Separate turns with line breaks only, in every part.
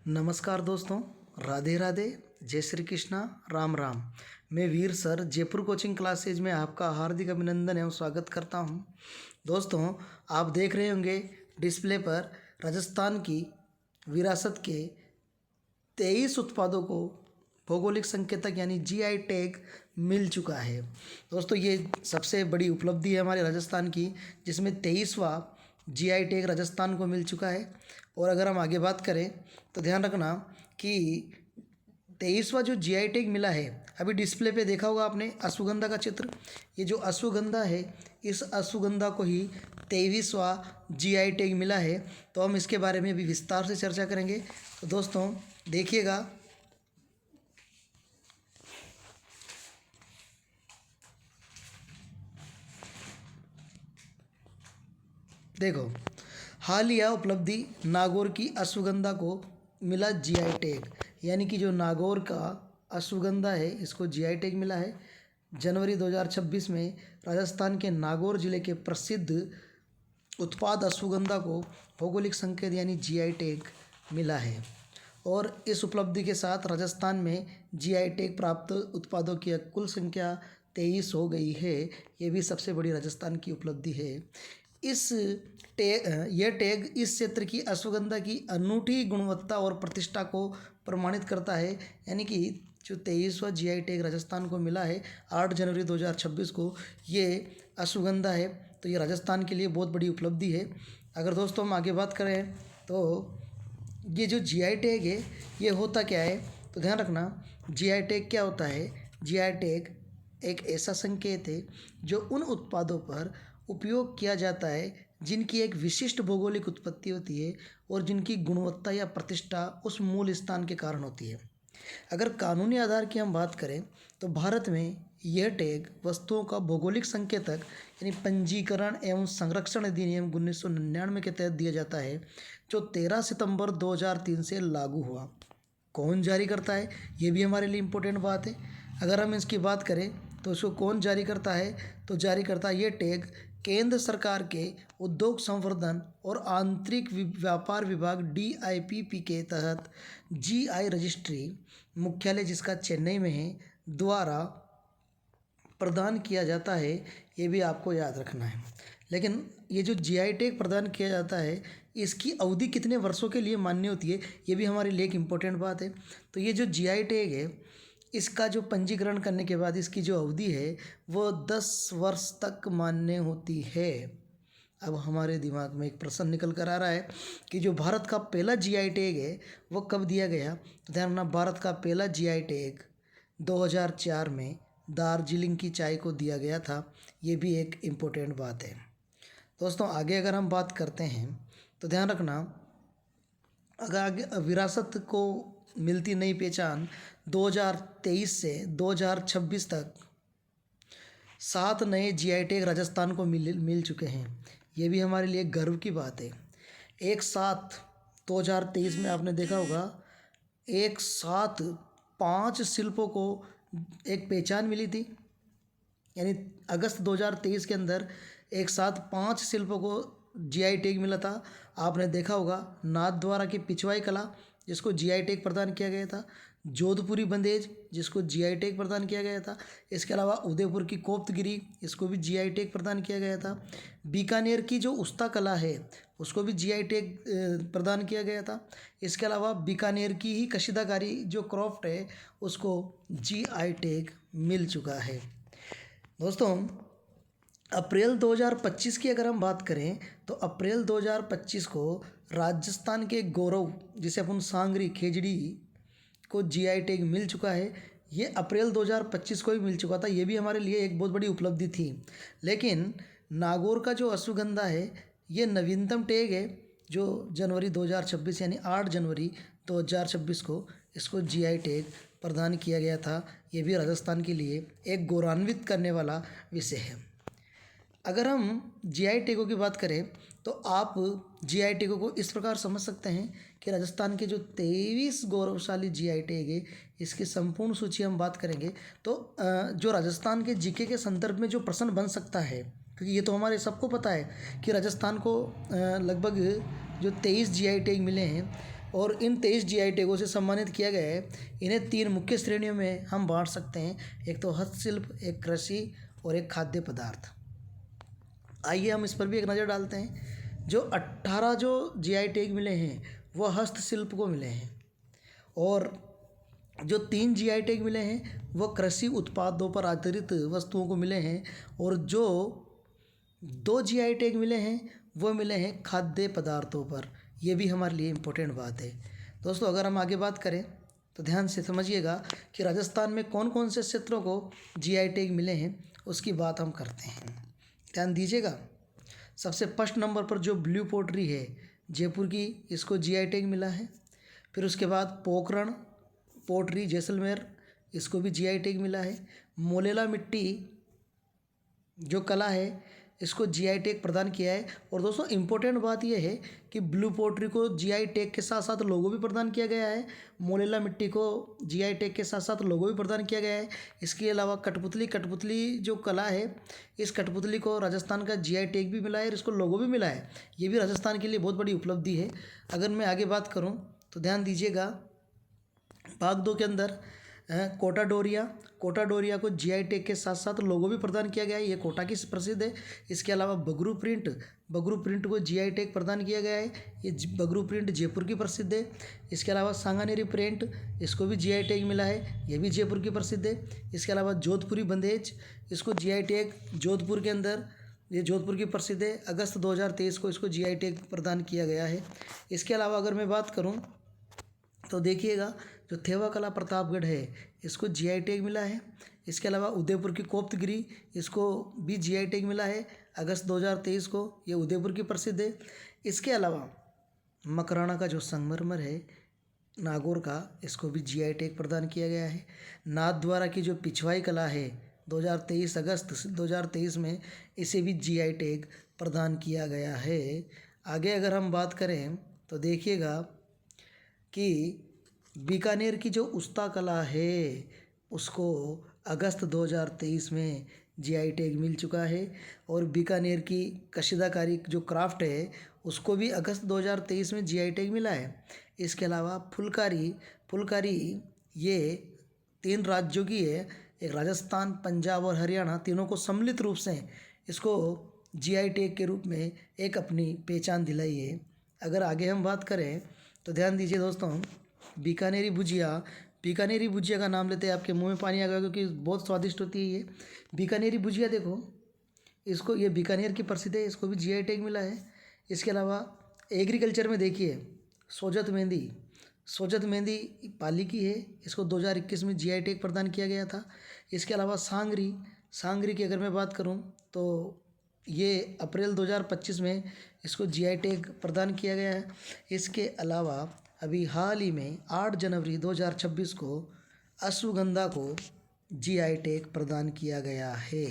नमस्कार दोस्तों, राधे राधे, जय श्री कृष्णा, राम राम। मैं वीर सर जयपुर कोचिंग क्लासेज में आपका हार्दिक अभिनंदन एवं स्वागत करता हूं। दोस्तों, आप देख रहे होंगे डिस्प्ले पर राजस्थान की विरासत के 23 उत्पादों को भौगोलिक संकेतक यानी जीआई टैग मिल चुका है। दोस्तों, ये सबसे बड़ी उपलब्धि है हमारे राजस्थान की, जिसमें 23वां जीआई टैग राजस्थान को मिल चुका है। और अगर हम आगे बात करें तो ध्यान रखना कि 23वां जो जीआई टैग मिला है, अभी डिस्प्ले पे देखा होगा आपने अश्वगंधा का चित्र। ये जो अश्वगंधा है, इस अश्वगंधा को ही 23वां जीआई टैग मिला है। तो हम इसके बारे में भी विस्तार से चर्चा करेंगे। तो दोस्तों देखिएगा, देखो, हालिया उपलब्धि नागौर की अश्वगंधा को मिला जीआई टैग, यानी कि जो नागौर का अश्वगंधा है इसको जीआई टैग मिला है। जनवरी 2026 में राजस्थान के नागौर जिले के प्रसिद्ध उत्पाद अश्वगंधा को भौगोलिक संकेत यानी जीआई टैग मिला है। और इस उपलब्धि के साथ राजस्थान में जीआई टैग प्राप्त उत्पादों की कुल संख्या 23 हो गई है। ये भी सबसे बड़ी राजस्थान की उपलब्धि है। यह टैग इस क्षेत्र की अश्वगंधा की अनूठी गुणवत्ता और प्रतिष्ठा को प्रमाणित करता है। यानी कि जो 23वां जीआई टैग राजस्थान को मिला है 8 जनवरी 2026 को, ये अश्वगंधा है, तो ये राजस्थान के लिए बहुत बड़ी उपलब्धि है। अगर दोस्तों हम आगे बात करें तो ये जो जीआई टैग है ये होता क्या है, तो ध्यान रखना, जीआई टैग क्या होता है। जीआई टैग एक ऐसा संकेत है जो उन उत्पादों पर उपयोग किया जाता है जिनकी एक विशिष्ट भौगोलिक उत्पत्ति होती है और जिनकी गुणवत्ता या प्रतिष्ठा उस मूल स्थान के कारण होती है। अगर कानूनी आधार की हम बात करें तो भारत में यह टैग वस्तुओं का भौगोलिक संकेतक यानी पंजीकरण एवं संरक्षण अधिनियम 1999 के तहत दिया जाता है, जो 13 सितंबर 2003 से लागू हुआ। कौन जारी करता है, ये भी हमारे लिए इम्पोर्टेंट बात है। अगर हम इसकी बात करें तो इसको कौन जारी करता है, तो जारी करता है ये टैग केंद्र सरकार के उद्योग संवर्धन और आंतरिक व्यापार विभाग DIPP के तहत जीआई रजिस्ट्री, मुख्यालय जिसका चेन्नई में है, द्वारा प्रदान किया जाता है। ये भी आपको याद रखना है। लेकिन ये जो जीआई टैग प्रदान किया जाता है इसकी अवधि कितने वर्षों के लिए मान्य होती है, ये भी हमारे लिए एक इम्पोर्टेंट बात है। तो ये जो जीआई टैग है इसका जो पंजीकरण करने के बाद इसकी जो अवधि है वो 10 वर्ष तक मान्य होती है। अब हमारे दिमाग में एक प्रश्न निकल कर आ रहा है कि जो भारत का पहला जीआई टैग है वो कब दिया गया, तो ध्यान रखना, भारत का पहला जीआई टैग 2004 में दार्जिलिंग की चाय को दिया गया था। ये भी एक इम्पोर्टेंट बात है। दोस्तों आगे अगर हम बात करते हैं तो ध्यान रखना, अगर आगे विरासत को मिलती नई पहचान 2023 से 2026 तक 7 नए जीआई टैग राजस्थान को मिल चुके हैं। ये भी हमारे लिए गर्व की बात है। एक साथ 2023 में आपने देखा होगा, एक साथ 5 शिल्पों को एक पहचान मिली थी। यानी अगस्त 2023 के अंदर एक साथ 5 शिल्पों को जीआई टैग मिला था। आपने देखा होगा नाथद्वारा की पिछवाई कला जिसको जीआई टैग प्रदान किया गया था, जोधपुरी बंदेज जिसको जीआई टैग प्रदान किया गया था। इसके अलावा उदयपुर की कोप्तगिरी, इसको भी जीआई टैग प्रदान किया गया था। बीकानेर की जो उस्ता कला है उसको भी जीआई टैग प्रदान किया गया था। इसके अलावा बीकानेर की ही कशीदाकारी जो क्राफ्ट है उसको जीआई टैग मिल चुका है। दोस्तों अप्रैल 2025 की अगर हम बात करें तो अप्रैल 2025 को राजस्थान के गौरव जिसे अपन सांगरी खेजड़ी को जीआई टैग मिल चुका है। ये अप्रैल 2025 को ही मिल चुका था। ये भी हमारे लिए एक बहुत बड़ी उपलब्धि थी। लेकिन नागौर का जो अश्वगंधा है ये नवीनतम टैग है, जो जनवरी 2026 यानी 8 जनवरी 2026 को इसको जीआई टैग प्रदान किया गया था। ये भी राजस्थान के लिए एक गौरवान्वित करने वाला विषय है। अगर हम जीआई टैगों की बात करें तो आप जीआई टैगों को इस प्रकार समझ सकते हैं कि राजस्थान के जो 23 गौरवशाली जीआई टैग है इसकी संपूर्ण सूची हम बात करेंगे तो जो राजस्थान के जीके के संदर्भ में जो प्रश्न बन सकता है, क्योंकि ये तो हमारे सबको पता है कि राजस्थान को लगभग जो 23 जीआई टैग मिले हैं, और इन 23 जीआई टैगों से सम्मानित किया गया है। इन्हें 3 मुख्य श्रेणियों में हम बांट सकते हैं, एक तो हस्तशिल्प, एक कृषि और एक खाद्य पदार्थ। आइए हम इस पर भी एक नज़र डालते हैं। जो 18 जो जीआई टैग मिले हैं वह हस्तशिल्प को मिले हैं, और जो 3 जीआई टैग मिले हैं वह कृषि उत्पादों पर आधारित वस्तुओं को मिले हैं, और जो 2 जीआई टैग मिले हैं वो मिले हैं खाद्य पदार्थों पर। ये भी हमारे लिए इम्पोर्टेंट बात है। दोस्तों, अगर हम आगे बात करें तो ध्यान से समझिएगा कि राजस्थान में कौन कौन से क्षेत्रों को जीआई टैग मिले हैं, उसकी बात हम करते हैं। ध्यान दीजिएगा। सबसे फर्स्ट नंबर पर जो ब्लू पोट्री है जयपुर की, इसको जीआई टैग मिला है। फिर उसके बाद पोखरण पोट्री जैसलमेर, इसको भी जीआई टैग मिला है। मोलेला मिट्टी जो कला है इसको जीआई टैग प्रदान किया है। और दोस्तों, इम्पोर्टेंट बात यह है कि ब्लू पोट्री को जीआई टैग के साथ साथ लोगो भी प्रदान किया गया है। मोलेला मिट्टी को जीआई टैग के साथ साथ लोगो भी प्रदान किया गया है। इसके अलावा कठपुतली जो कला है, इस कठपुतली को राजस्थान का जीआई टैग भी मिला है और इसको लोगो भी मिला है। ये भी राजस्थान के लिए बहुत बड़ी उपलब्धि है। अगर मैं आगे बात करूँ तो ध्यान दीजिएगा, भाग 2 के अंदर कोटा डोरिया को जीआई टैग के साथ साथ लोगो भी प्रदान किया गया है। ये कोटा की प्रसिद्ध है। इसके अलावा बगरू प्रिंट को जीआई टैग प्रदान किया गया है। ये बगरू प्रिंट जयपुर की प्रसिद्ध है। इसके अलावा सांगानेरी प्रिंट, इसको भी जीआई टैग मिला है। ये भी जयपुर की प्रसिद्ध है। इसके अलावा जोधपुरी बंदेज, इसको जीआई टैग जोधपुर के अंदर, ये जोधपुर की प्रसिद्ध है। अगस्त 2023 को इसको जीआई टैग प्रदान किया गया है। इसके अलावा अगर मैं बात करूँ तो देखिएगा, जो थेवा कला प्रतापगढ़ है इसको जीआई टैग मिला है। इसके अलावा उदयपुर की कोप्तगिरी, इसको भी जीआई टैग मिला है अगस्त 2023 को। ये उदयपुर की प्रसिद्ध है। इसके अलावा मकराना का जो संगमरमर है नागौर का, इसको भी जीआई टैग प्रदान किया गया है। नाथद्वारा की जो पिछवाई कला है 2023 अगस्त 2023 में, इसे भी जीआई टैग प्रदान किया गया है। आगे अगर हम बात करें तो देखिएगा कि बीकानेर की जो उस्ता कला है उसको अगस्त 2023 में जीआई टैग मिल चुका है। और बीकानेर की कशीदाकारी जो क्राफ्ट है उसको भी अगस्त 2023 में जीआई टैग मिला है। इसके अलावा फुलकारी ये 3 राज्यों की है, एक राजस्थान, पंजाब और हरियाणा, तीनों को सम्मिलित रूप से इसको जीआई टैग के रूप में एक अपनी पहचान दिलाई है। अगर आगे हम बात करें तो ध्यान दीजिए दोस्तों, बीकानेरी भुजिया का नाम लेते हैं आपके मुंह में पानी आ गया, क्योंकि बहुत स्वादिष्ट होती है ये बीकानेरी भुजिया। देखो, इसको, ये बीकानेर की प्रसिद्ध है, इसको भी जीआई टैग मिला है। इसके अलावा एग्रीकल्चर में देखिए, सोजत मेहंदी पाली की है, इसको 2021 में जीआई टैग प्रदान किया गया था। इसके अलावा सांगरी की अगर मैं बात करूँ तो ये अप्रैल 2025 में इसको जीआई टैग प्रदान किया गया है। इसके अलावा अभी हाल ही में 8 जनवरी 2026 को अश्वगंधा को जीआई टैग प्रदान किया गया है।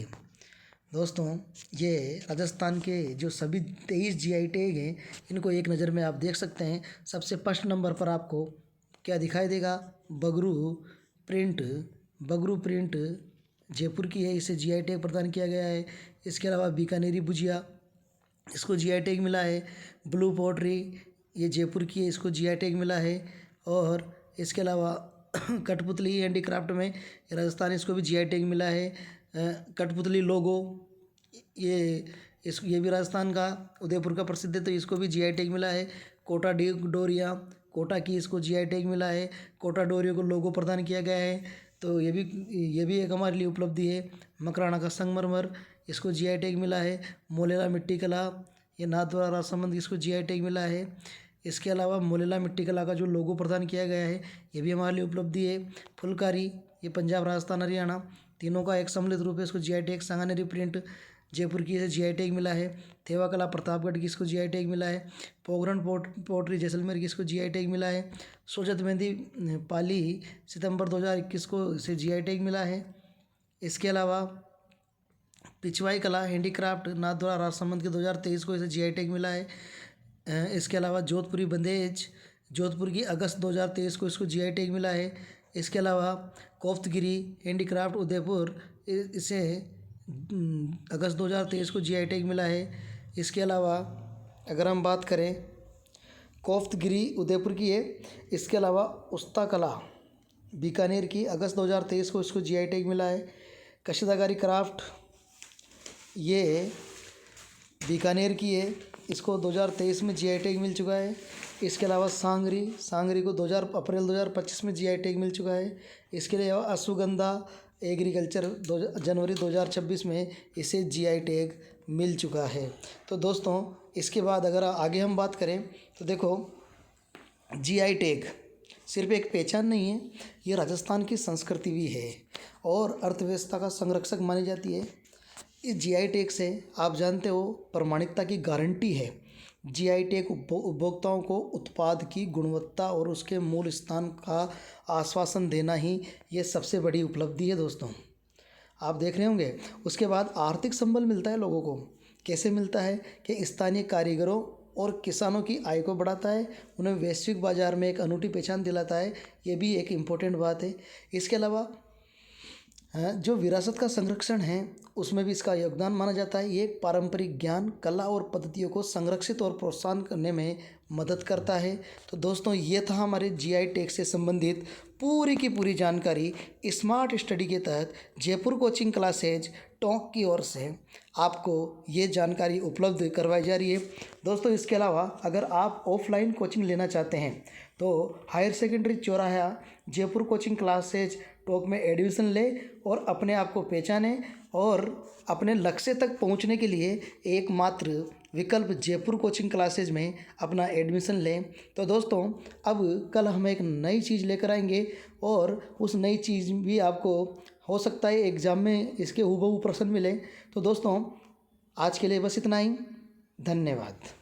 दोस्तों, ये राजस्थान के जो सभी 23 जीआई टैग हैं इनको एक नज़र में आप देख सकते हैं। सबसे फर्स्ट नंबर पर आपको क्या दिखाई देगा, बगरू प्रिंट जयपुर की है, इसे जीआई टैग प्रदान किया गया है। इसके अलावा बीकानेरी भुजिया, इसको जीआई टैग मिला है। ब्लू पोट्री, ये जयपुर की है, इसको जीआई टैग मिला है। और इसके अलावा कठपुतली हैंडीक्राफ्ट में राजस्थान, इसको भी जीआई टैग मिला है। कठपुतली लोगो, ये भी राजस्थान का, उदयपुर का प्रसिद्ध है, तो इसको भी जीआई टैग मिला है। डोरिया कोटा की, इसको जीआई टैग मिला है। कोटा डोरिया को लोगो प्रदान किया गया है, तो ये भी एक हमारे लिए उपलब्धि है। मकराना का संगमरमर, इसको जीआई टैग मिला है। मोलेला मिट्टी कला, ये नाथद्वारा राजसमंद, इसको जीआई टैग मिला है। इसके अलावा मोलेला मिट्टी कला का जो लोगो प्रदान किया गया है ये भी हमारे लिए उपलब्धि है। फुलकारी, ये पंजाब, राजस्थान, हरियाणा, तीनों का एक सम्मिलित रूप है, इसको GI tag. Sanganeri print Jaipur की, इसे जीआई टैग मिला है। थेवा कला प्रतापगढ़ की, इसको जीआई टैग मिला है। पोखरण पोट्री जैसलमेर की, इसको जीआई टैग मिला है। सोजत मेहंदी पाली सितंबर 2021 को इसे जीआई टैग मिला है। इसके अलावा पिछवाई कला हैंडीक्राफ्ट नाथद्वारा राजसमंद के 2023 को इसे जीआई टैग मिला है। इसके अलावा जोधपुरी बंदेज जोधपुर की अगस्त 2023 को इसको जीआई टैग मिला है। इसके अलावा कोफ्तगिरी हैंडीक्राफ्ट उदयपुर, इसे अगस्त 2023 को जीआई टैग मिला है। इसके अलावा अगर हम बात करें कोफ्तगिरी उदयपुर की है। इसके अलावा उस्ता कला बीकानेर की, अगस्त 2023 को इसको जीआई टैग मिला है। कशीदाकारी क्राफ्ट ये बीकानेर की है, इसको 2023 में जीआई टैग मिल चुका है। इसके अलावा सांगरी को अप्रैल 2025 में जीआई टैग मिल चुका है। इसके अलावा अश्वगंधा एग्रीकल्चर जनवरी 2026 में इसे जीआई टैग मिल चुका है। तो दोस्तों इसके बाद अगर आगे हम बात करें तो देखो, जीआई टैग सिर्फ एक पहचान नहीं है, ये राजस्थान की संस्कृति भी है और अर्थव्यवस्था का संरक्षक मानी जाती है। इस जीआई टैग से आप जानते हो प्रामाणिकता की गारंटी है। जीआई टैग उपभोक्ताओं को उत्पाद की गुणवत्ता और उसके मूल स्थान का आश्वासन देना ही ये सबसे बड़ी उपलब्धि है दोस्तों, आप देख रहे होंगे। उसके बाद आर्थिक संबल मिलता है लोगों को। कैसे मिलता है कि स्थानीय कारीगरों और किसानों की आय को बढ़ाता है, उन्हें वैश्विक बाज़ार में एक अनूठी पहचान दिलाता है, ये भी एक इम्पोर्टेंट बात है। इसके अलावा जो विरासत का संरक्षण है उसमें भी इसका योगदान माना जाता है। ये पारंपरिक ज्ञान, कला और पद्धतियों को संरक्षित और प्रोत्साहन करने में मदद करता है। तो दोस्तों ये था हमारे जीआई टैग से संबंधित पूरी की पूरी जानकारी। स्मार्ट स्टडी के तहत जयपुर कोचिंग क्लासेज टोंक की ओर से आपको ये जानकारी उपलब्ध करवाई जा रही है दोस्तों। इसके अलावा अगर आप ऑफलाइन कोचिंग लेना चाहते हैं तो हायर सेकेंडरी चौराहा जयपुर कोचिंग क्लासेज टोंक में एडमिशन ले और अपने आप को पहचाने और अपने लक्ष्य तक पहुंचने के लिए एकमात्र विकल्प जयपुर कोचिंग क्लासेज में अपना एडमिशन लें। तो दोस्तों अब कल हम एक नई चीज़ लेकर आएंगे और उस नई चीज़ भी आपको हो सकता है एग्ज़ाम में इसके हूबहू प्रश्न मिले। तो दोस्तों आज के लिए बस इतना ही, धन्यवाद।